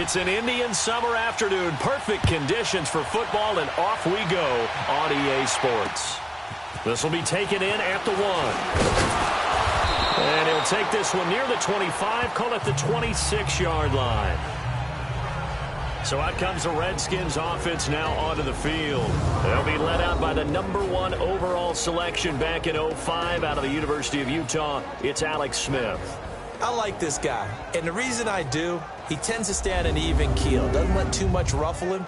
It's an Indian summer afternoon. Perfect conditions for football, and off we go on EA Sports. This will be taken in at the 1. And he'll take this one near the 25, call it the 26-yard line. So out comes the Redskins offense now onto the field. They'll be led out by the #1 overall selection back in 05 out of the University of Utah. It's Alex Smith. I like this guy, and the reason I do, he tends to stay on an even keel, doesn't let too much ruffle him.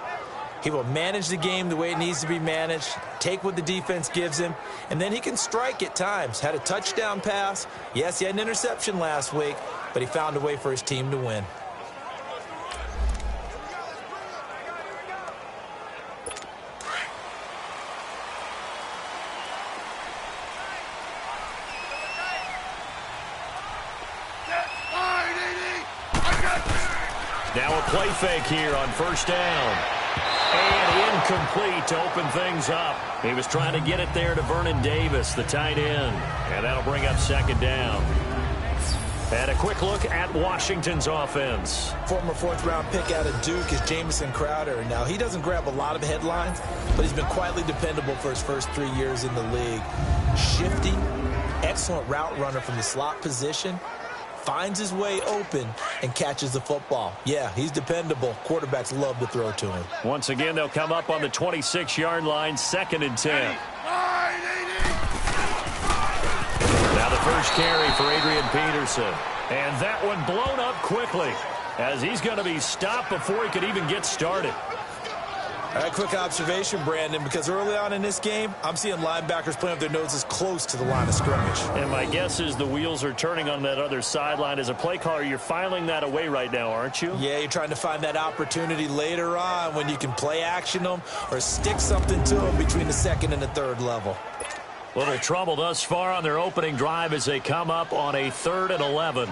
He will manage the game the way it needs to be managed, take what the defense gives him, and then he can strike at times. Had a touchdown pass. Yes, he had an interception last week, but he found a way for his team to win. Now a play fake here on first down. And incomplete to open things up. He was trying to get it there to Vernon Davis, the tight end. And that'll bring up second down. And a quick look at Washington's offense. Former 4th-round pick out of Duke is Jamison Crowder. Now, he doesn't grab a lot of headlines, but he's been quietly dependable for his first 3 years in the league. Shifty, excellent route runner from the slot position. Finds his way open and catches the football. Yeah, he's dependable. Quarterbacks love to throw to him. Once again, they'll come up on the 26-yard line, 2nd and 10. Now the first carry for Adrian Peterson. And that one blown up quickly as he's going to be stopped before he could even get started. All right, quick observation, Brandon, because early on in this game, I'm seeing linebackers playing with their noses close to the line of scrimmage. And my guess is the wheels are turning on that other sideline. As a play caller, you're filing that away right now, aren't you? Yeah, you're trying to find that opportunity later on when you can play action them or stick something to them between the 2nd and the 3rd level. Little trouble thus far on their opening drive as they come up on a 3rd and 11.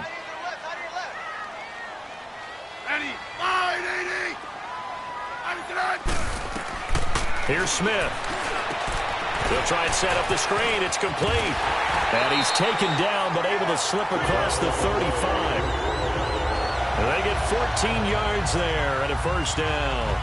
Here's Smith. He'll try and set up the screen. It's complete. And he's taken down but able to slip across the 35. And they get 14 yards there and a first down.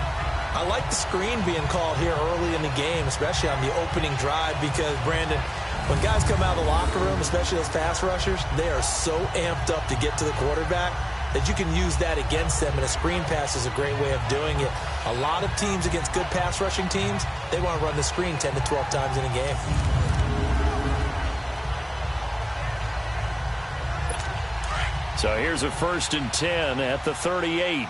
I like the screen being called here early in the game, especially on the opening drive, because, Brandon, when guys come out of the locker room, especially those pass rushers, they are so amped up to get to the quarterback that you can use that against them, and a screen pass is a great way of doing it. A lot of teams against good pass rushing teams, they want to run the screen 10 to 12 times in a game. So here's a 1st and 10 at the 38.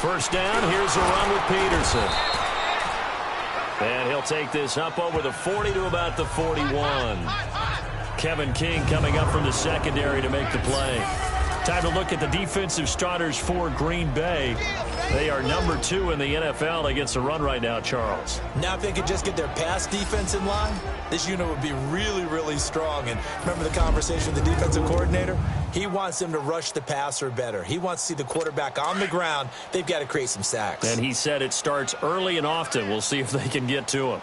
First down, here's a run with Peterson. And he'll take this up over the 40 to about the 41. Kevin King coming up from the secondary to make the play. Time to look at the defensive starters for Green Bay. They are #2 in the NFL against the run right now, Charles. Now if they could just get their pass defense in line, this unit would be really, really strong. And remember the conversation with the defensive coordinator? He wants them to rush the passer better. He wants to see the quarterback on the ground. They've got to create some sacks. And he said it starts early and often. We'll see if they can get to him.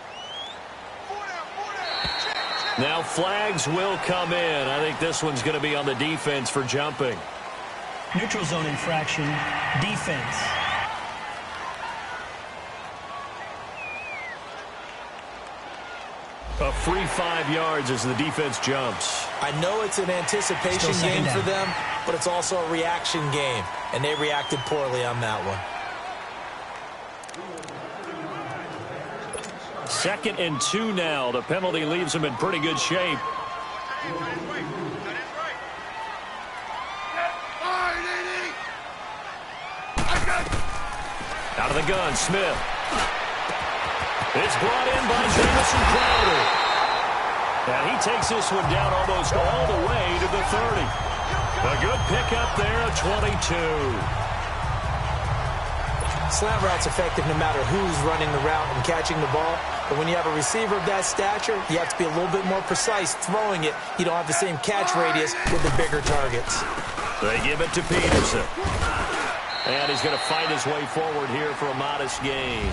Now flags will come in. I think this one's going to be on the defense for jumping. Neutral zone infraction, defense. A free 5 yards as the defense jumps. I know it's an anticipation game for them, but it's also a reaction game, and they reacted poorly on that one. 2nd and 2 now. The penalty leaves them in pretty good shape. Out of the gun, Smith. It's brought in by Jamison Crowder. And he takes this one down almost all the way to the 30. A good pickup there, a 22. Slant route's effective no matter who's running the route and catching the ball. But when you have a receiver of that stature, you have to be a little bit more precise throwing it. You don't have the same catch radius with the bigger targets. They give it to Peterson. And he's going to fight his way forward here for a modest gain.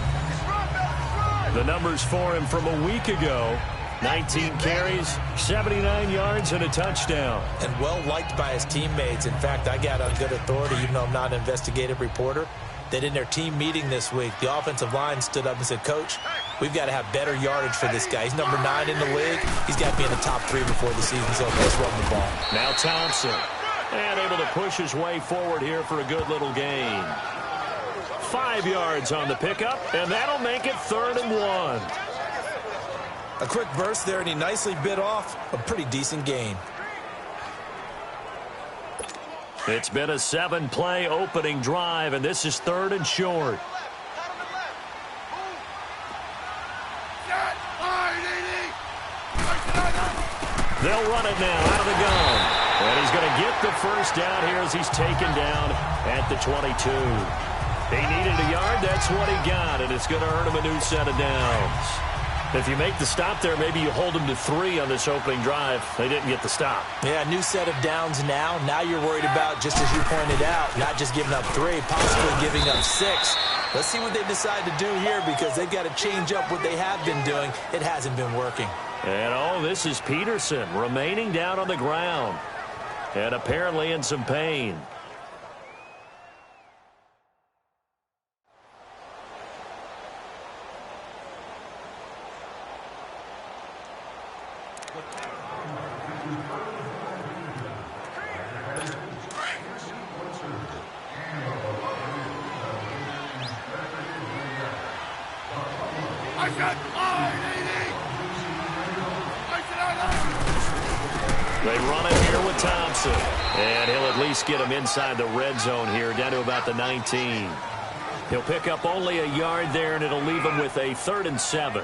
The numbers for him from a week ago, 19 carries, 79 yards, and a touchdown. And well-liked by his teammates. In fact, I got on good authority, even though I'm not an investigative reporter, that in their team meeting this week, the offensive line stood up and said, Coach, we've got to have better yardage for this guy. He's number 9 in the league. He's got to be in the top 3 before the season's over. Let's run the ball. Now Thompson. And able to push his way forward here for a good little gain. 5 yards on the pickup, and that'll make it 3rd and 1. A quick burst there, and he nicely bit off a pretty decent gain. It's been a 7-play opening drive, and this is 3rd and short. They'll run it now out of the gun. And he's going to get the first down here as he's taken down at the 22. He needed a yard. That's what he got, and it's going to earn him a new set of downs. If you make the stop there, maybe you hold him to 3 on this opening drive. They didn't get the stop. Yeah, new set of downs now. Now you're worried about, just as you pointed out, not just giving up 3, possibly giving up 6. Let's see what they decide to do here because they've got to change up what they have been doing. It hasn't been working. And, this is Peterson remaining down on the ground and apparently in some pain. They run it here with Thompson. And he'll at least get him inside the red zone here, down to about the 19. He'll pick up only a yard there, and it'll leave him with a 3rd and 7.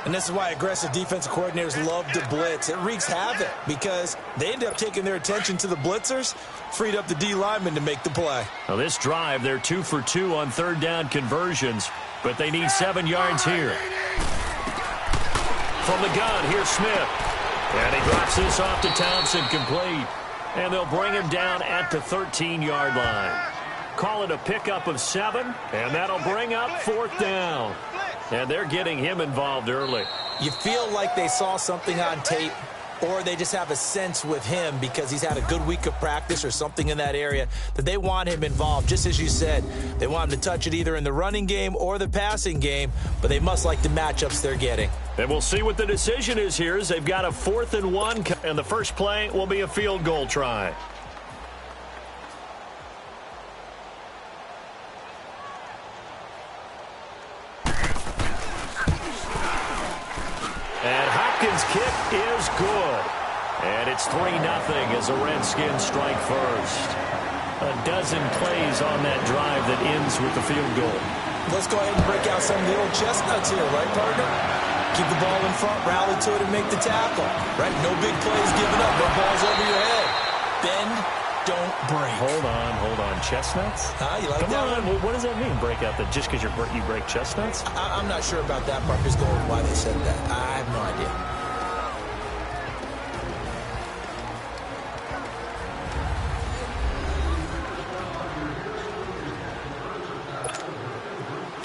And this is why aggressive defensive coordinators love to blitz. It wreaks havoc because they end up taking their attention to the blitzers, freed up the D lineman to make the play. Now this drive, they're 2 for 2 on 3rd down conversions, but they need 7 yards here. From the gun, here's Smith. And he drops this off to Thompson, complete. And they'll bring him down at the 13-yard line. Call it a pickup of 7, and that'll bring up 4th down. And they're getting him involved early. You feel like they saw something on tape, or they just have a sense with him because he's had a good week of practice or something in that area that they want him involved. Just as you said, they want him to touch it either in the running game or the passing game, but they must like the matchups they're getting. And we'll see what the decision is here as they've got a 4th and 1, and the first play will be a field goal try. And Hopkins' kick is good. And it's 3-0 as the Redskins strike first. A dozen plays on that drive that ends with the field goal. Let's go ahead and break out some of the old chestnuts here, right, partner? Keep the ball in front, rally to it, and make the tackle. Right? No big plays given up, no balls over your head. Bend, don't break. Hold on. Chestnuts? You like Come that on. one? What does that mean, break out that just because you break chestnuts? I'm not sure about that part. Just going with why they said that. I have no idea.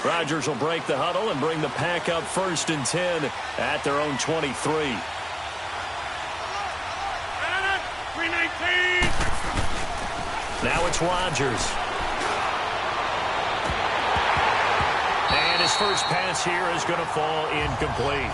Rodgers will break the huddle and bring the pack up 1st and 10 at their own 23. Now it's Rodgers. And his first pass here is going to fall incomplete.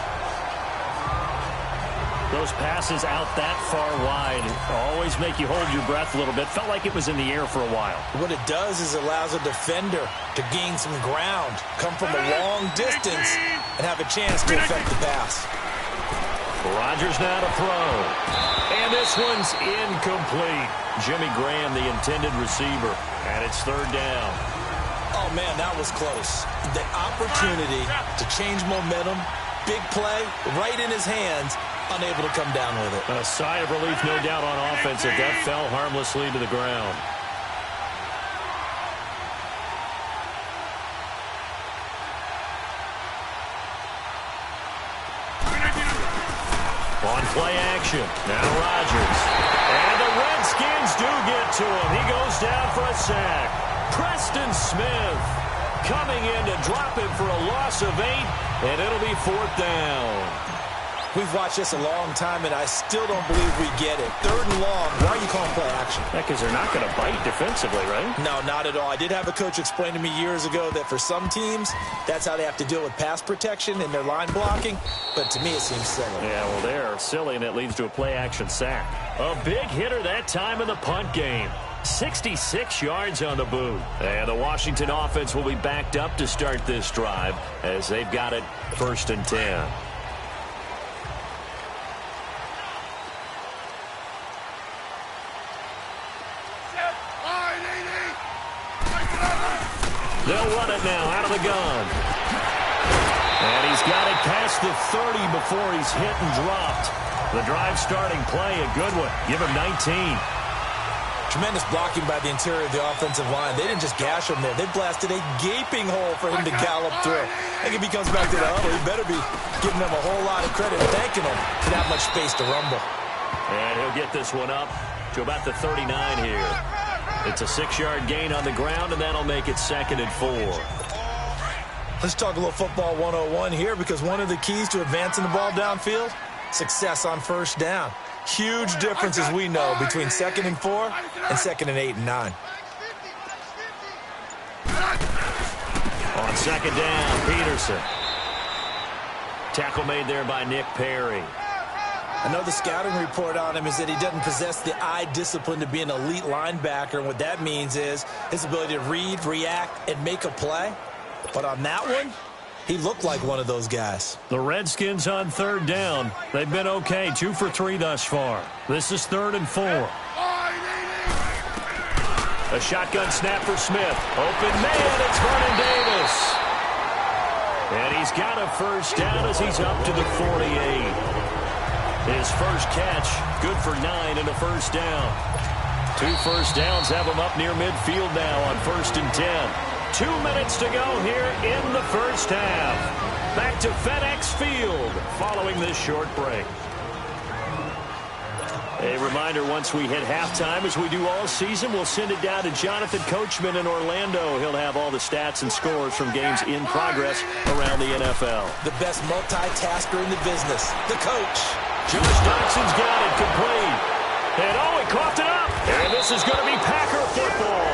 Those passes out that far wide always make you hold your breath a little bit. Felt like it was in the air for a while. What it does is it allows a defender to gain some ground, come from a long distance, and have a chance to affect the pass. Rodgers now to throw. And this one's incomplete. Jimmy Graham, the intended receiver. And it's 3rd down. Oh, man, that was close. The opportunity to change momentum, big play, right in his hands, unable to come down with it. A sigh of relief, no doubt, on offense if that fell harmlessly to the ground. On play action, now Rodgers. And the Redskins do get to him. He goes down for a sack. Preston Smith coming in to drop him for a loss of 8, and it'll be 4th down. We've watched this a long time, and I still don't believe we get it. 3rd and long, why are you calling play action? Yeah, because they're not going to bite defensively, right? No, not at all. I did have a coach explain to me years ago that for some teams, that's how they have to deal with pass protection and their line blocking. But to me, it seems silly. Yeah, well, they're silly, and it leads to a play-action sack. A big hitter that time in the punt game. 66 yards on the boot. And the Washington offense will be backed up to start this drive as they've got it 1st and 10. They'll run it now out of the gun. And he's got it past the 30 before he's hit and dropped. The drive starting play, a good one. Give him 19. Tremendous blocking by the interior of the offensive line. They didn't just gash him there. They blasted a gaping hole for him to gallop through. I think if he comes back to the huddle, he better be giving them a whole lot of credit and thanking them for that much space to rumble. And he'll get this one up to about the 39 here. It's a 6-yard gain on the ground, and that'll make it 2nd and 4. Let's talk a little football 101 here, because one of the keys to advancing the ball downfield, success on 1st down. Huge difference, as we know, between 2nd and 4 and 2nd and 8 and 9. On 2nd down, Peterson. Tackle made there by Nick Perry. I know the scouting report on him is that he doesn't possess the eye discipline to be an elite linebacker. And what that means is his ability to read, react, and make a play. But on that one, he looked like one of those guys. The Redskins on 3rd down. They've been okay, 2 for 3 thus far. This is 3rd and 4. A shotgun snap for Smith. Open man, it's Vernon Davis. And he's got a 1st down as he's up to the 48. His first catch, good for 9 and a 1st down. 2 1st downs have him up near midfield now on 1st and 10. 2 minutes to go here in the 1st half. Back to FedEx Field following this short break. A reminder, once we hit halftime, as we do all season, we'll send it down to Jonathan Coachman in Orlando. He'll have all the stats and scores from games in progress around the NFL. The best multitasker in the business, the coach. Josh Doxson's got it complete. And oh, he coughed it up. And this is going to be Packer football.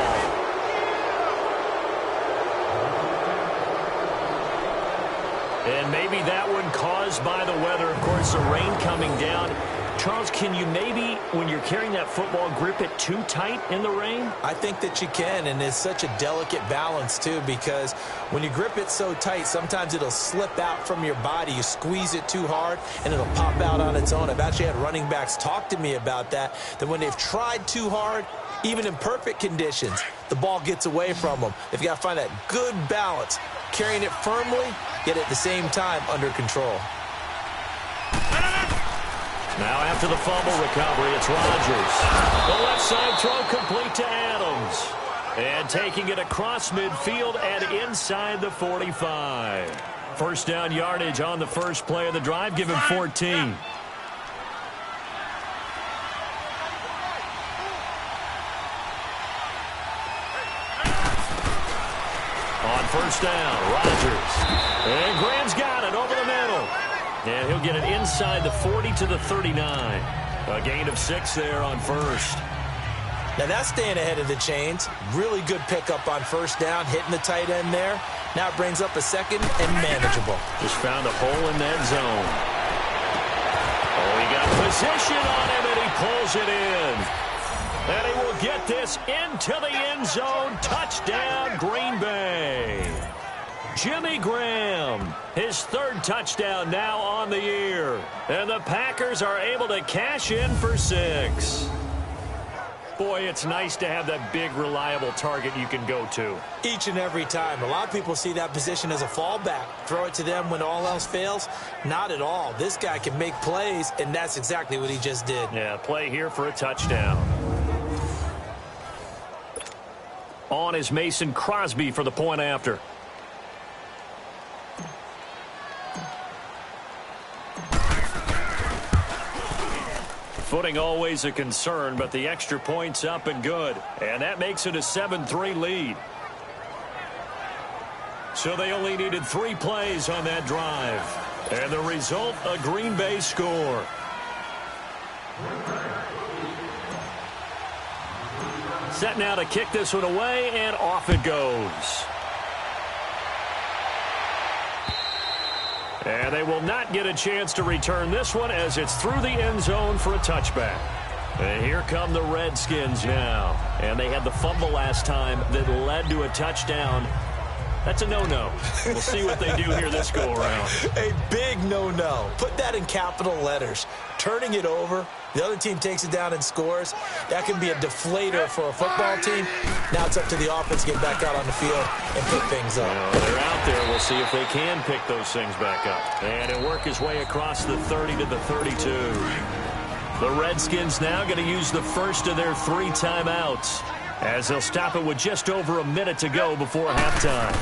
And maybe that one caused by the weather. Of course, the rain coming down. Charles, can you maybe, when you're carrying that football, grip it too tight in the rain? I think that you can, and it's such a delicate balance, too, because when you grip it so tight, sometimes it'll slip out from your body. You squeeze it too hard, and it'll pop out on its own. I've actually had running backs talk to me about that when they've tried too hard, even in perfect conditions, the ball gets away from them. They've got to find that good balance, carrying it firmly, yet at the same time under control. Now after the fumble recovery, it's Rodgers. The left side throw complete to Adams. And taking it across midfield and inside the 45. 1st down yardage on the first play of the drive. Give him 14. On 1st down, Rodgers. And Graham's got it over the middle. And he'll get it inside the 40 to the 39. A gain of 6 there on 1st. Now that's staying ahead of the chains. Really good pickup on 1st down, hitting the tight end there. Now it brings up a 2nd and manageable. Just found a hole in that zone. Oh, he got position on him, and he pulls it in. And he will get this into the end zone. Touchdown, Green Bay. Jimmy Graham, his 3rd touchdown now on the year. And the Packers are able to cash in for 6. Boy, it's nice to have that big, reliable target you can go to. Each and every time. A lot of people see that position as a fallback. Throw it to them when all else fails. Not at all. This guy can make plays, and that's exactly what he just did. Yeah, play here for a touchdown. On is Mason Crosby for the point after. Footing always a concern, but the extra point's up and good. And that makes it a 7-3 lead. So they only needed 3 plays on that drive. And the result, a Green Bay score. Set now to kick this one away, and off it goes. And they will not get a chance to return this one as it's through the end zone for a touchback. And here come the Redskins now. And they had the fumble last time that led to a touchdown. That's a no-no. We'll see what they do here this go-around. A big no-no. Put that in capital letters. Turning it over, the other team takes it down and scores. That can be a deflator for a football team. Now it's up to the offense to get back out on the field and pick things up. Well, they're out there. We'll see if they can pick those things back up. And he'll work his way across the 30 to the 32. The Redskins now going to use the first of their 3 timeouts, as they'll stop it with just over a minute to go before halftime.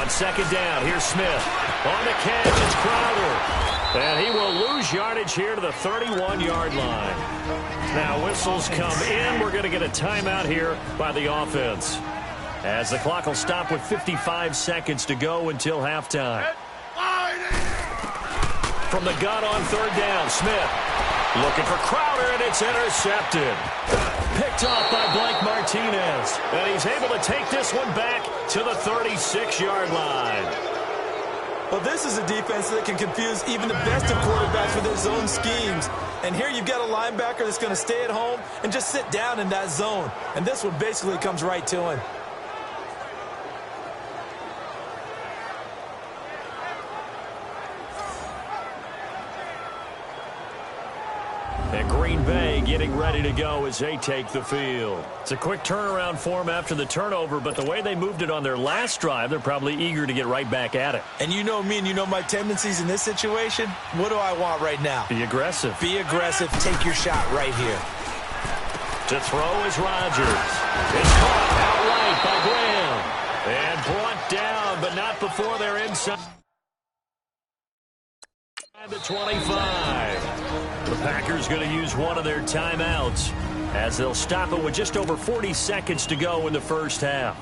On second down, here's Smith. On the catch, it's Crowder. And he will lose yardage here to the 31-yard line. Now whistles come in. We're going to get a timeout here by the offense, as the clock will stop with 55 seconds to go until halftime. From the gun on third down, Smith looking for Crowder, and it's intercepted. Picked off by Blake Martinez. And he's able to take this one back to the 36-yard line. Well, this is a defense that can confuse even the best of quarterbacks with their zone schemes. And here you've got a linebacker that's going to stay at home and just sit down in that zone. And this one basically comes right to him. And Green Bay getting ready to go as they take the field. It's a quick turnaround for them after the turnover, but the way they moved it on their last drive, they're probably eager to get right back at it. And you know me and you know my tendencies in this situation. What do I want right now? Be aggressive. Be aggressive. Take your shot right here. To throw is Rodgers. It's caught outright by Graham. And brought down, but not before they're inside the 25. The Packers going to use one of their timeouts, as they'll stop it with just over 40 seconds to go in the first half.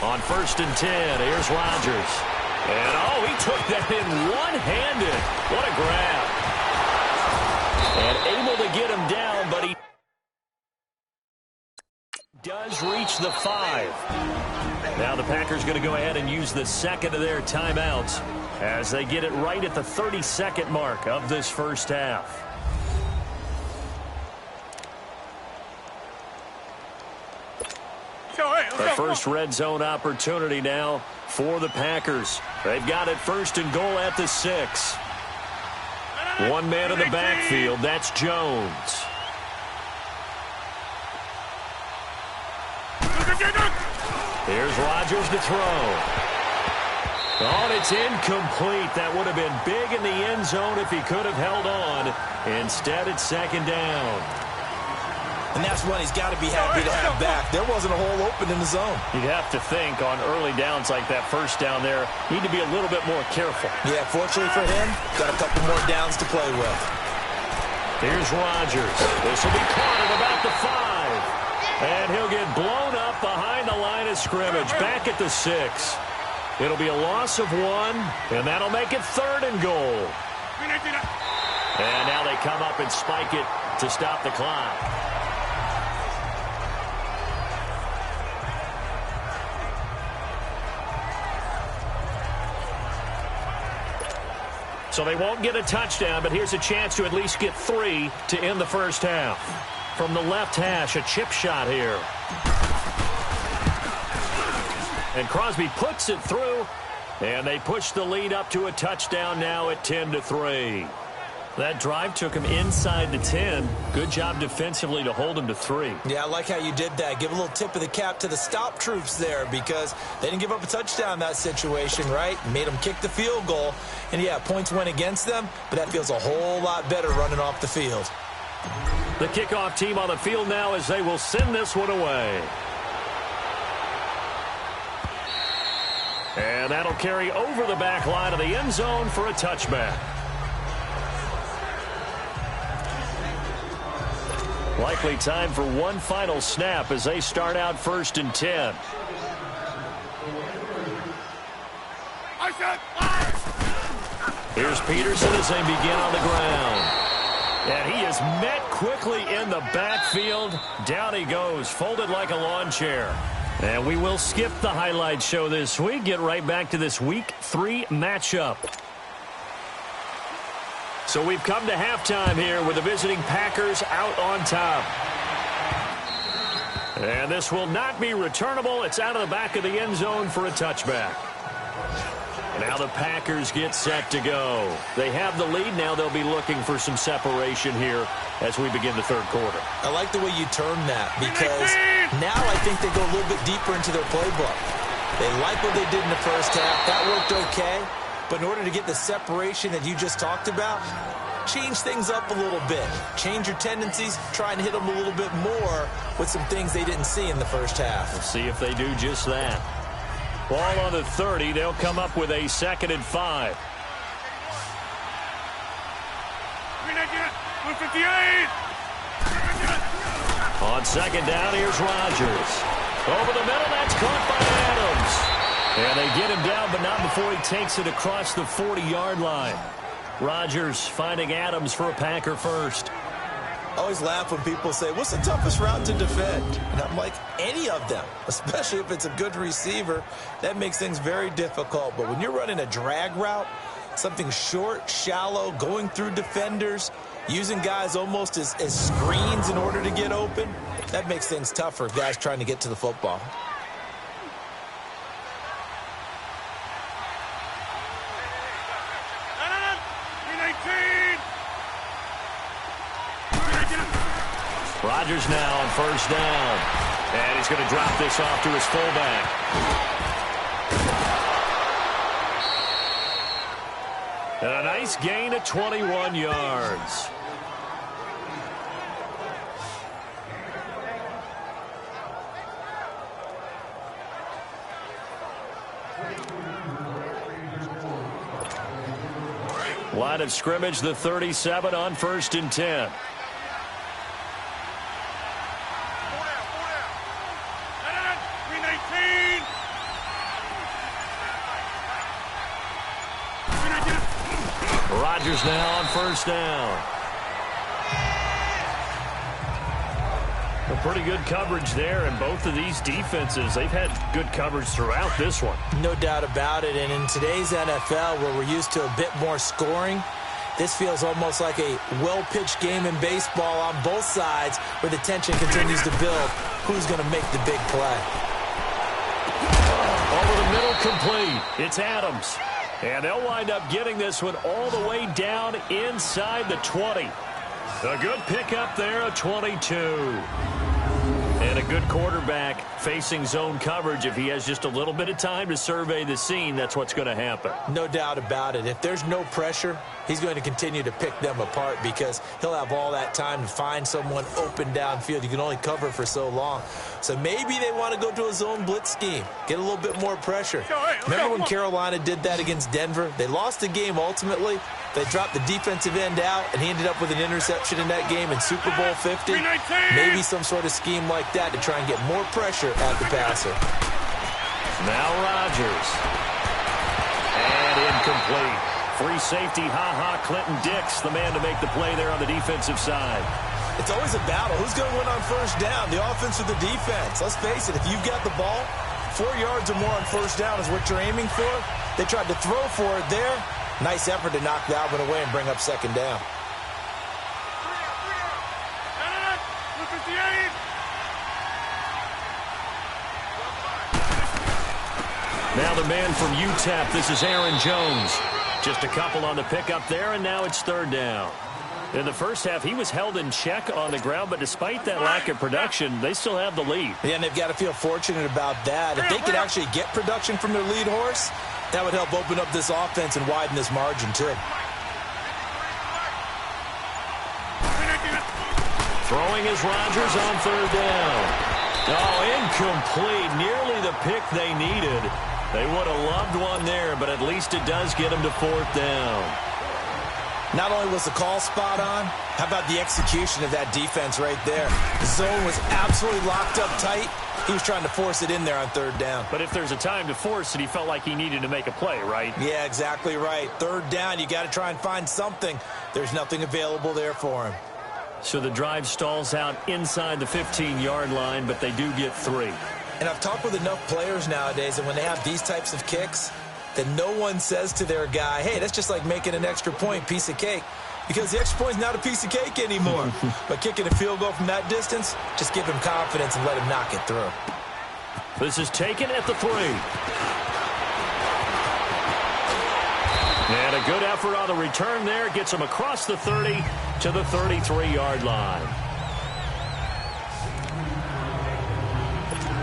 On first and 10, here's Rodgers. And, oh, he took that in one-handed. What a grab. And able to get him down, but he does reach the 5. Now the Packers going to go ahead and use the second of their timeouts as they get it right at the 30-second mark of this first half. The first red zone opportunity now for the Packers. They've got it first and goal at the 6. One man in the backfield, that's Jones. Here's Rodgers to throw. Oh, and it's incomplete. That would have been big in the end zone if he could have held on. Instead, it's second down. And that's one he's got to be happy to have back. There wasn't a hole open in the zone. You'd have to think on early downs like that first down there, need to be a little bit more careful. Yeah, fortunately for him, got a couple more downs to play with. Here's Rodgers. This will be caught at about the 5. And he'll get blown up behind the line of scrimmage, back at the 6. It'll be a loss of 1, and that'll make it third and goal. And now they come up and spike it to stop the clock. So they won't get a touchdown, but here's a chance to at least get 3 to end the first half. From the left hash, a chip shot here. And Crosby puts it through, and they push the lead up to a touchdown now at 10-3. That drive took him inside the 10. Good job defensively to hold him to 3. Yeah, I like how you did that. Give a little tip of the cap to the stop troops there, because they didn't give up a touchdown in that situation, right? Made them kick the field goal. And, yeah, points went against them, but that feels a whole lot better running off the field. The kickoff team on the field now as they will send this one away. And that'll carry over the back line of the end zone for a touchback. Likely time for one final snap as they start out 1st and 10. Here's Peterson as they begin on the ground. And he is met quickly in the backfield. Down he goes, folded like a lawn chair. And we will skip the highlight show this week. Get right back to this Week 3 matchup. So we've come to halftime here with the visiting Packers out on top. And this will not be returnable. It's out of the back of the end zone for a touchback. Now the Packers get set to go. They have the lead. Now they'll be looking for some separation here as we begin the third quarter. I like the way you term that because now I think they go a little bit deeper into their playbook. They like what they did in the first half. That worked okay. But in order to get the separation that you just talked about, change things up a little bit. Change your tendencies. Try and hit them a little bit more with some things they didn't see in the first half. We'll see if they do just that. Ball on the 30. They'll come up with a 2nd and 5. On 2nd down, here's Rodgers. Over the middle, that's caught by Adams. And they get him down, but not before he takes it across the 40-yard line. Rodgers finding Adams for a Packer first. I always laugh when people say, what's the toughest route to defend? And I'm like, any of them, especially if it's a good receiver. That makes things very difficult. But when you're running a drag route, something short, shallow, going through defenders, using guys almost as screens in order to get open, that makes things tough for guys trying to get to the football. Rodgers now on 1st down. And he's going to drop this off to his fullback. And a nice gain of 21 yards. Line of scrimmage, the 37 on 1st and 10. Rodgers now on 1st down. A pretty good coverage there, and both of these defenses, they've had good coverage throughout this one. No doubt about it, and in today's NFL, where we're used to a bit more scoring, this feels almost like a well-pitched game in baseball on both sides where the tension continues to build. Who's going to make the big play? Over the middle, complete. It's Adams. And they'll wind up getting this one all the way down inside the 20. A good pickup there, a 22. And a good quarterback facing zone coverage. If he has just a little bit of time to survey the scene, that's what's going to happen. No doubt about it. If there's no pressure, he's going to continue to pick them apart because he'll have all that time to find someone open downfield. You can only cover for so long. So maybe they want to go to a zone blitz scheme, get a little bit more pressure. Remember when Carolina did that against Denver? They lost the game ultimately. They dropped the defensive end out, and he ended up with an interception in that game in Super Bowl 50. Maybe some sort of scheme like that to try and get more pressure at the passer. Now Rodgers. And incomplete. Free safety, Clinton Dix, the man to make the play there on the defensive side. It's always a battle. Who's going to win on 1st down, the offense or the defense? Let's face it, if you've got the ball, 4 yards or more on 1st down is what you're aiming for. They tried to throw for it there. Nice effort to knock Dalvin away and bring up 2nd down. Now the man from UTEP, this is Aaron Jones. Just a couple on the pickup there, and now it's 3rd down. In the first half, he was held in check on the ground, but despite that lack of production, they still have the lead. Yeah, and they've got to feel fortunate about that. If they could actually get production from their lead horse, that would help open up this offense and widen this margin, too. Throwing is Rodgers on 3rd down. Oh, incomplete. Nearly the pick they needed. They would have loved one there, but at least it does get them to 4th down. Not only was the call spot on, how about the execution of that defense right there? The zone was absolutely locked up tight. He was trying to force it in there on third down. But if there's a time to force it, he felt like he needed to make a play, right? Yeah, exactly right. Third down, you got to try and find something. There's nothing available there for him. So the drive stalls out inside the 15-yard line, but they do get 3. And I've talked with enough players nowadays, and when they have these types of kicks, that no one says to their guy, hey, that's just like making an extra point, piece of cake. Because the extra point is not a piece of cake anymore. But kicking a field goal from that distance, just give him confidence and let him knock it through. This is taken at the 3. And a good effort on the return there. Gets him across the 30 to the 33-yard line.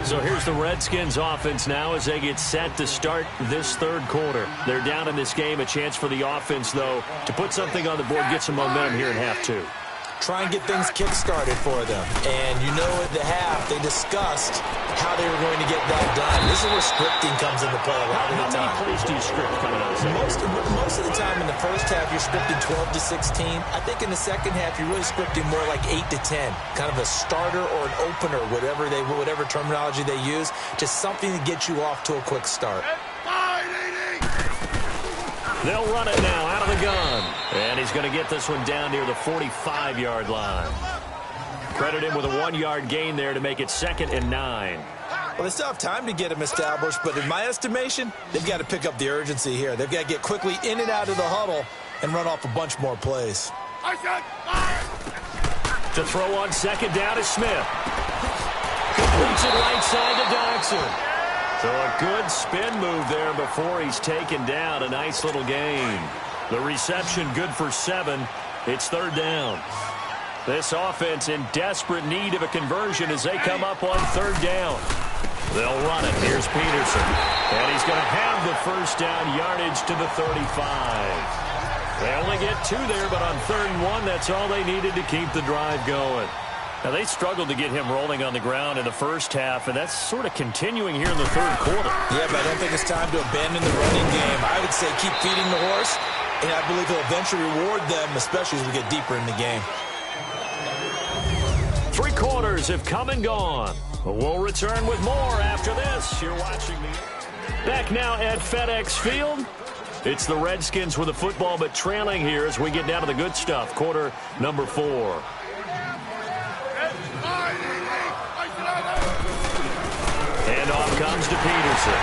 So here's the Redskins offense now as they get set to start this third quarter. They're down in this game. A chance for the offense, though, to put something on the board, get some momentum here in half 2. Try and get things kick-started for them. And you know at the half, they discussed how they were going to get that done. This is where scripting comes into play a lot of the time. How many plays do you script coming out of the second? Most of the time in the first half, you're scripting 12 to 16. I think in the second half, you're really scripting more like 8 to 10. Kind of a starter or an opener, whatever terminology they use. Just something to get you off to a quick start. They'll run it now out of the gun. And he's going to get this one down near the 45-yard line. Credit him with a 1-yard gain there to make it 2nd and 9. Well, they still have time to get him established, but in my estimation, they've got to pick up the urgency here. They've got to get quickly in and out of the huddle and run off a bunch more plays. To throw on 2nd down is Smith. Completes it right side to Doxson. So a good spin move there before he's taken down. A nice little gain. The reception good for 7. It's 3rd down. This offense in desperate need of a conversion as they come up on 3rd down. They'll run it. Here's Peterson. And he's going to have the first down yardage to the 35. They only get 2 there, but on 3rd and 1, that's all they needed to keep the drive going. Now, they struggled to get him rolling on the ground in the first half, and that's sort of continuing here in the 3rd quarter. Yeah, but I don't think it's time to abandon the running game. I would say keep feeding the horse, and I believe he'll eventually reward them, especially as we get deeper in the game. 3 quarters have come and gone. But we'll return with more after this. You're watching me. Back now at FedEx Field. It's the Redskins with the football, but trailing here as we get down to the good stuff. Quarter number 4. Handoff comes to Peterson.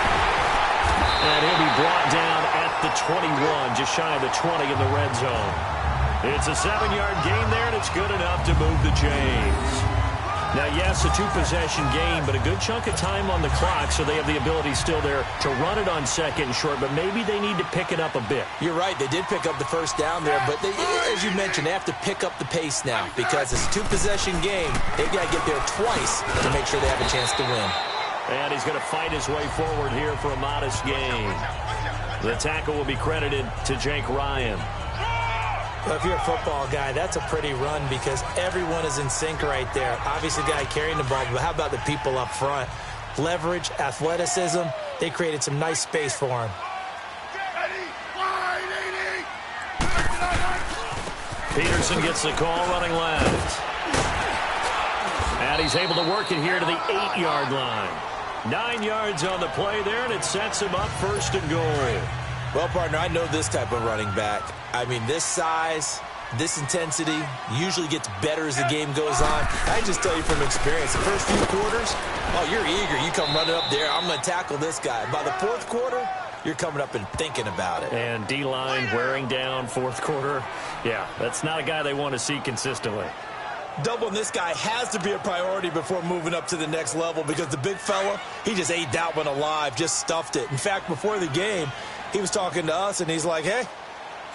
And he'll be brought down at the 21, just shy of the 20 in the red zone. It's a 7-yard gain there, and it's good enough to move the chains. Now, yes, a 2-possession game, but a good chunk of time on the clock, so they have the ability still there to run it on 2nd and short, but maybe they need to pick it up a bit. You're right. They did pick up the first down there, but they, as you mentioned, they have to pick up the pace now because it's a 2-possession game. They've got to get there twice to make sure they have a chance to win. And he's going to fight his way forward here for a modest gain. The tackle will be credited to Jake Ryan. Well, if you're a football guy, that's a pretty run because everyone is in sync right there. Obviously, the guy carrying the ball, but how about the people up front? Leverage, athleticism, they created some nice space for him. Peterson gets the call running left. And he's able to work it here to the 8-yard line. 9 yards on the play there, and it sets him up 1st and goal. Well, partner, I know this type of running back. I mean, this size, this intensity usually gets better as the game goes on. I can just tell you from experience, the first few quarters, oh, you're eager. You come running up there, I'm going to tackle this guy. By the 4th quarter, you're coming up and thinking about it. And D-line wearing down 4th quarter. Yeah, that's not a guy they want to see consistently. Doubling this guy has to be a priority before moving up to the next level because the big fella, he just ate that one alive, just stuffed it. In fact, before the game, he was talking to us, and he's like, hey,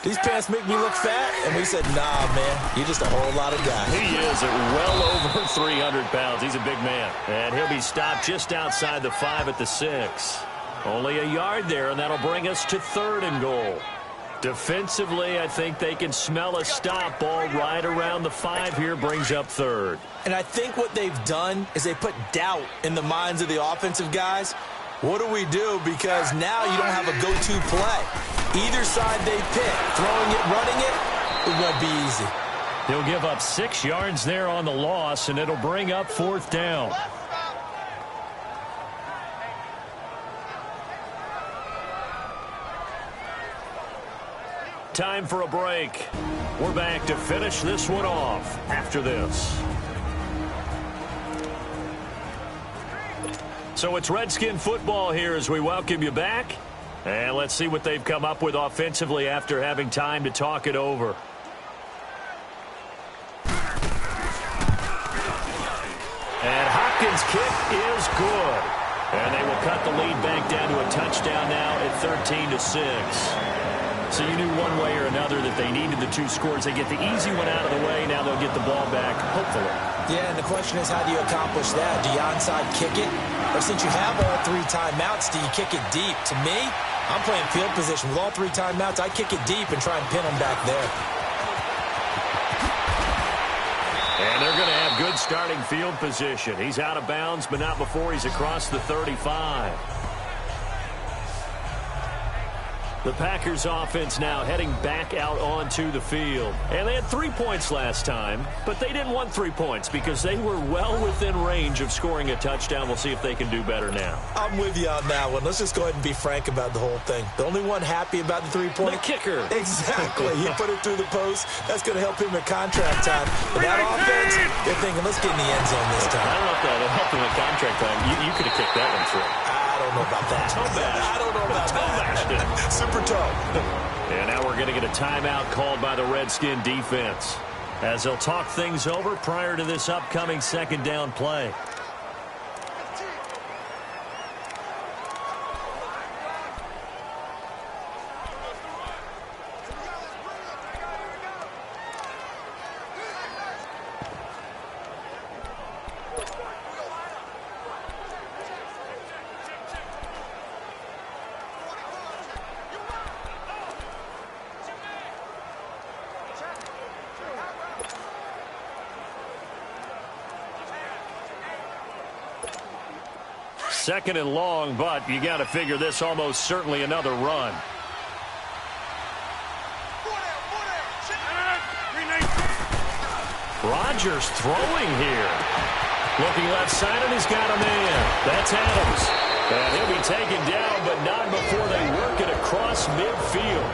these pants make me look fat? And we said, nah, man, you're just a whole lot of guy. He is at well over 300 pounds. He's a big man. And he'll be stopped just outside the 5 at the 6. Only a yard there, and that'll bring us to 3rd and goal. Defensively, I think they can smell a stop ball right around the 5 here, brings up 3rd. And I think what they've done is they put doubt in the minds of the offensive guys. What do we do? Because now you don't have a go-to play. Either side they pick, throwing it, running it, It won't be easy. He'll give up 6 yards there on the loss, and it'll bring up 4th down. Time for a break. We're back to finish this one off after this. So it's Redskin football here as we welcome you back. And let's see what they've come up with offensively after having time to talk it over. And Hopkins' kick is good. And they will cut the lead back down to a touchdown now at 13-6. So you knew one way or another that they needed the 2 scores. They get the easy one out of the way. Now they'll get the ball back, hopefully. Yeah, and the question is, how do you accomplish that? Do you onside kick it? Or since you have all 3 timeouts, do you kick it deep? To me, I'm playing field position. With all 3 timeouts, I kick it deep and try and pin them back there. And they're going to have good starting field position. He's out of bounds, but not before he's across the 35. The Packers offense now heading back out onto the field. And they had 3 points last time, but they didn't want 3 points because they were well within range of scoring a touchdown. We'll see if they can do better now. I'm with you on that one. Let's just go ahead and be frank about the whole thing. The only one happy about the 3-point. The kicker. Exactly. He put it through the post. That's going to help him in contract time. But that offense, they're thinking, let's get in the end zone this time. I don't know if that'll help him in contract time. You could have kicked that one through. I don't know about that. I don't know about that. Super toe. And now we're going to get a timeout called by the Redskin defense as they'll talk things over prior to this upcoming 2nd down play. Second and long, but you got to figure this almost certainly another run. Rodgers throwing here. Looking left side, and he's got a man. That's Adams. And he'll be taken down, but not before they work it across midfield.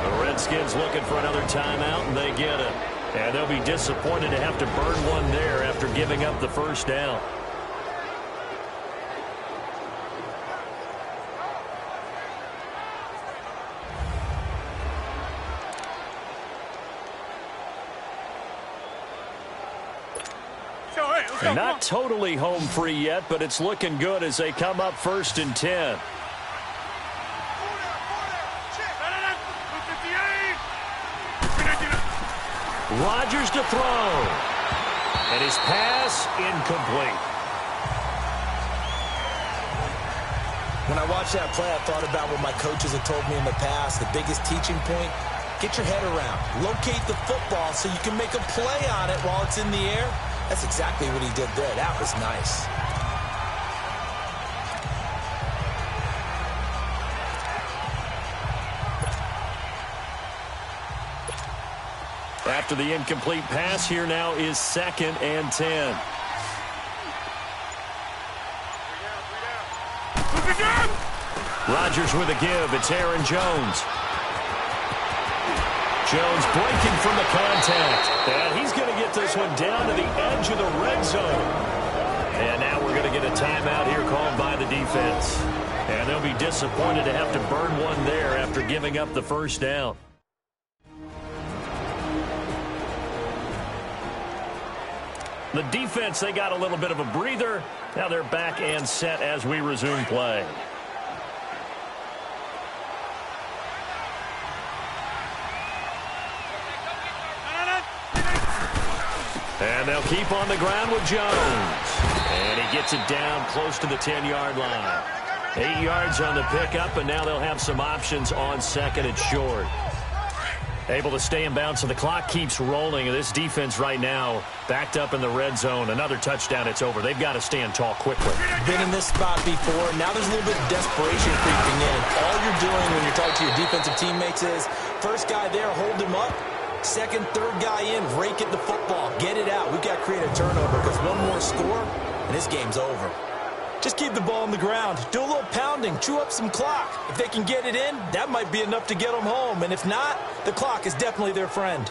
The Redskins looking for another timeout, and they get it. And they'll be disappointed to have to burn one there after giving up the 1st down. Not totally home free yet, but it's looking good as they come up 1st and 10. Rodgers to throw. And his pass incomplete. When I watched that play, I thought about what my coaches have told me in the past. The biggest teaching point, get your head around. Locate the football so you can make a play on it while it's in the air. That's exactly what he did there. That was nice. After the incomplete pass, here now is 2nd and 10. Rodgers with a give. It's Aaron Jones. Jones breaking from the contact. And he's going to get this one down to the edge of the red zone. And now we're going to get a timeout here called by the defense. And they'll be disappointed to have to burn one there after giving up the 1st down. The defense, they got a little bit of a breather. Now they're back and set as we resume play. And they'll keep on the ground with Jones. And he gets it down close to the 10-yard line. 8 yards on the pickup, and now they'll have some options on 2nd and short. Able to stay in bounds, so the clock keeps rolling. And this defense right now backed up in the red zone. Another touchdown, it's over. They've got to stand tall quickly. Been in this spot before. Now there's a little bit of desperation creeping in. And all you're doing when you're talking to your defensive teammates is, first guy there, hold him up. Second, third guy in, rake at the football. Get it out. We've got to create a turnover because one more score, and this game's over. Just keep the ball on the ground. Do a little pounding. Chew up some clock. If they can get it in, that might be enough to get them home. And if not, the clock is definitely their friend.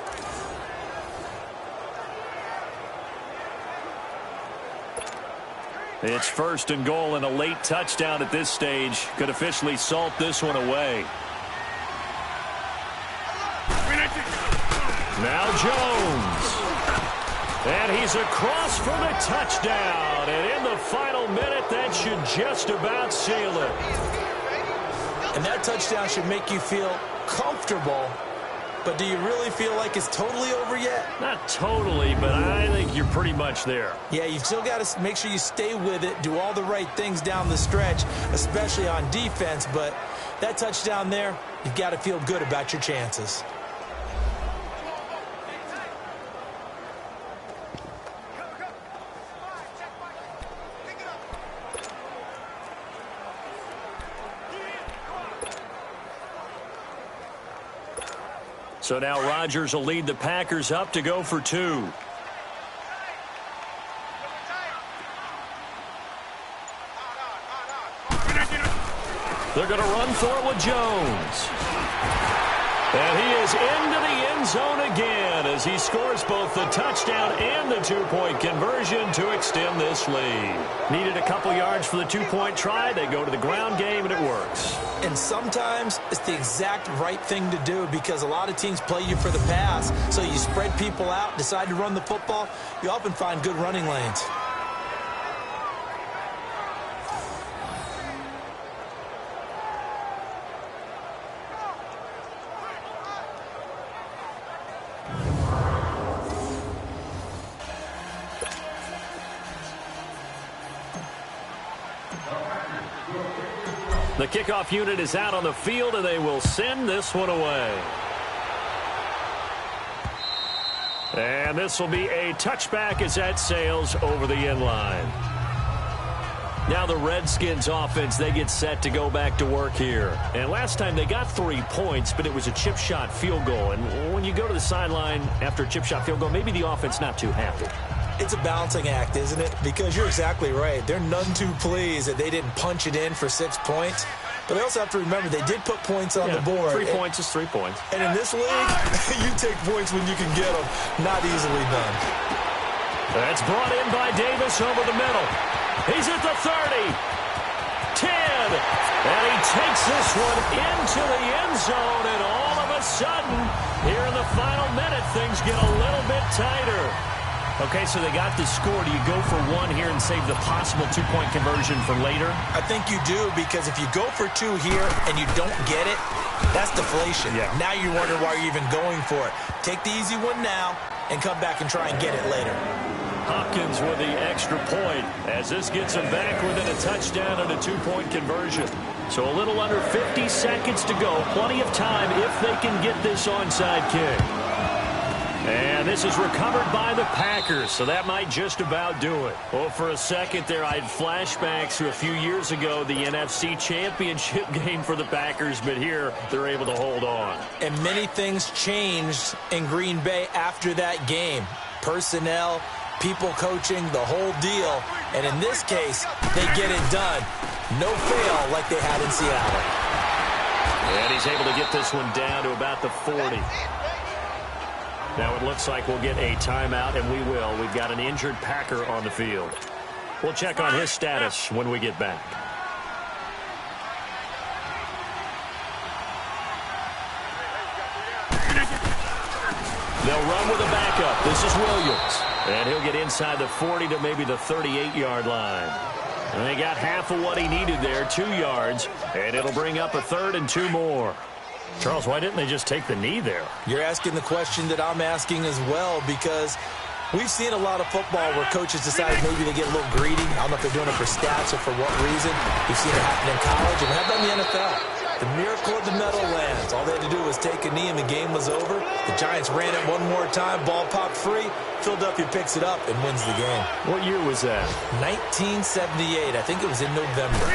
It's first and goal, and a late touchdown at this stage could officially salt this one away. Now Jones. And he's across for the touchdown. And in the final minute, that should just about seal it. And that touchdown should make you feel comfortable. But do you really feel like it's totally over yet? Not totally, but I think you're pretty much there. Yeah, you've still got to make sure you stay with it, do all the right things down the stretch, especially on defense. But that touchdown there, you've got to feel good about your chances. So now Rodgers will lead the Packers up to go for 2. They're going to run for it with Jones. And he is into the end zone again as he scores both the touchdown and the 2-point conversion to extend this lead. Needed a couple yards for the 2-point try. They go to the ground game, and it works. And sometimes it's the exact right thing to do because a lot of teams play you for the pass. So you spread people out, decide to run the football. You often find good running lanes. The kickoff unit is out on the field, and they will send this one away. And this will be a touchback as that sails over the end line. Now the Redskins offense, they get set to go back to work here. And last time they got 3 points, but it was a chip shot field goal. And when you go to the sideline after a chip shot field goal, maybe the offense not too happy. It's a balancing act, isn't it? Because you're exactly right. They're none too pleased that they didn't punch it in for 6 points. But I also have to remember they did put points on the board. 3 points is 3 points. And in this league, you take points when you can get them. Not easily done. That's brought in by Davis over the middle. He's at the 30. 10. And he takes this one into the end zone. And all of a sudden, here in the final minute, things get a little bit tighter. Okay, so they got the score. Do you go for 1 here and save the possible 2-point conversion for later? I think you do, because if you go for 2 here and you don't get it, that's deflation. Yeah. Now you're wondering why you're even going for it. Take the easy one now and come back and try and get it later. Hopkins with the extra point as this gets him back within a touchdown and a 2-point conversion. So a little under 50 seconds to go. Plenty of time if they can get this onside kick. And this is recovered by the Packers, so that might just about do it. Well, for a second there, I had flashbacks to a few years ago, the NFC Championship game for the Packers, but here they're able to hold on. And many things changed in Green Bay after that game. Personnel, people coaching, the whole deal. And in this case, they get it done. No fail like they had in Seattle. And he's able to get this one down to about the 40. Now it looks like we'll get a timeout, and we will. We've got an injured Packer on the field. We'll check on his status when we get back. They'll run with a backup. This is Williams. And he'll get inside the 40 to maybe the 38-yard line. And they got half of what he needed there, 2 yards. And it'll bring up a 3rd and 2 more. Charles, why didn't they just take the knee there? You're asking the question that I'm asking as well, because we've seen a lot of football where coaches decide maybe they get a little greedy. I don't know if they're doing it for stats or for what reason. We've seen it happen in college, and we have done in the NFL. The miracle of the Meadowlands. All they had to do was take a knee, and the game was over. The Giants ran it one more time. Ball popped free. Philadelphia picks it up and wins the game. What year was that? 1978. I think it was in November.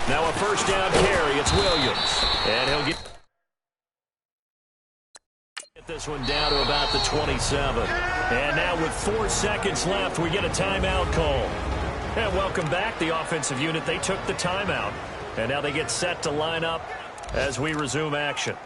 Now a first down carry. It's Williams. And he'll get this This one down to about the 27. And now with 4 seconds left, we get a timeout call. And welcome back, the offensive unit. They took the timeout. And now they get set to line up as we resume action.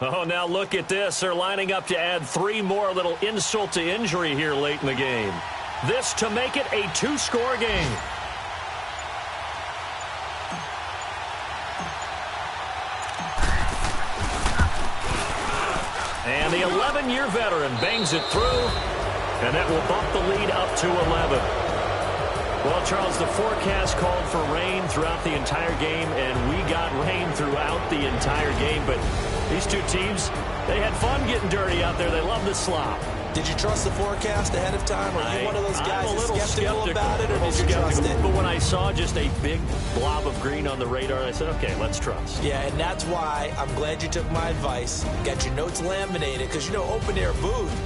Oh, now look at this. They're lining up to add 3 more, little insult to injury here late in the game. This to make it a 2-score game. And the 11-year veteran bangs it through, and that will bump the lead up to 11. Well, Charles, the forecast called for rain throughout the entire game, and we got rain throughout the entire game. But these two teams, they had fun getting dirty out there. They love the slop. Did you trust the forecast ahead of time? Are you one of those guys I'm a little skeptical about it, or did you trust it? But when I saw just a big blob of green on the radar, I said, okay, let's trust. Yeah, and that's why I'm glad you took my advice. Got your notes laminated, because, you know, open-air booth,